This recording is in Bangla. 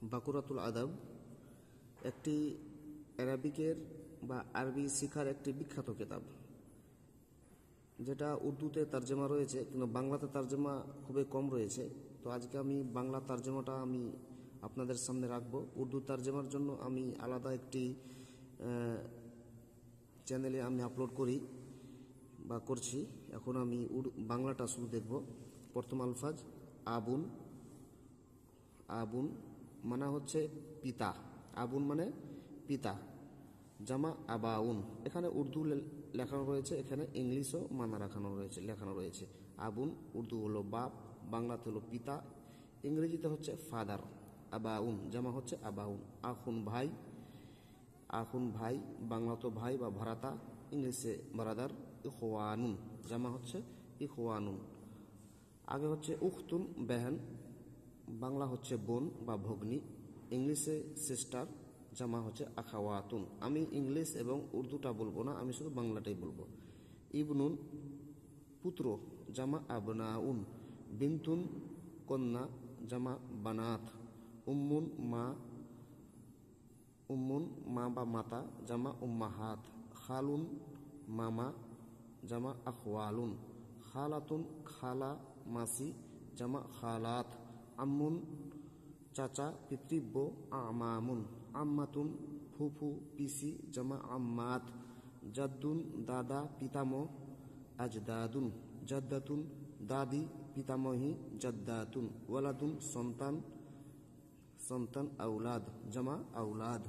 বাকুরাতুল আদাব একটি অ্যারাবিকের বা আরবি শিখার একটি বিখ্যাত কিতাব, যেটা উর্দুতে তর্জমা রয়েছে কিন্তু বাংলাতে তর্জমা খুবই কম রয়েছে। তো আজকে আমি বাংলা তর্জমাটা আমি আপনাদের সামনে রাখবো। উর্দু তর্জমার জন্য আমি আলাদা একটি চ্যানেলে আমি আপলোড করি বা করছি। এখন আমি বাংলাটা শুরু দেখব। প্রথম আলফাজ আবুন। আবুন মানে হচ্ছে পিতা। আবুন মানে পিতা, জামা আবাউন। এখানে উর্দু লেখানো রয়েছে, এখানে ইংলিশও লেখানো রয়েছে। আবুন উর্দু হলো বাপ, বাংলাতে হলো পিতা, ইংরেজিতে হচ্ছে ফাদার। আবাউন জামা হচ্ছে আবাউন। আখুন ভাই। আখুন ভাই, বাংলা তো ভাই বা ভ্রাতা, ইংলিশে ব্রাদার। ইখওয়ানুন জামা হচ্ছে ইখওয়ানুন। আগে হচ্ছে উখতুন বেহেন, বাংলা হচ্ছে বোন বা ভগ্নী, ইংলিশে সিস্টার, জামা হচ্ছে আখাওয়াতুন। আমি ইংলিশ এবং উর্দুটা বলবো না, আমি শুধু বাংলাটাই বলবো। ইবনুন পুত্র, জামা আবনাউন। বিনতুন কন্যা, জামা বানাত। উম্মুন মা। উম্মুন মা বা মাতা, জামা উম্মাহাত। খালুন মামা, জামা আখওয়ালুন। খালাতুন খালা মাসি, জামা খালাত। আম্মুন চাচা পিতৃব্য, আমামুন। আম্মাতুন ফুফু পিসি, জামা আম্মাত। জাদ্দুন দাদা পিতামহ, আজদাদুন। জাদ্দাতুন দাদি পিতামহী, জাদ্দাতুন। ওয়ালাদুন সন্তান, সন্তান। আউলাদ জামা আউলাদ।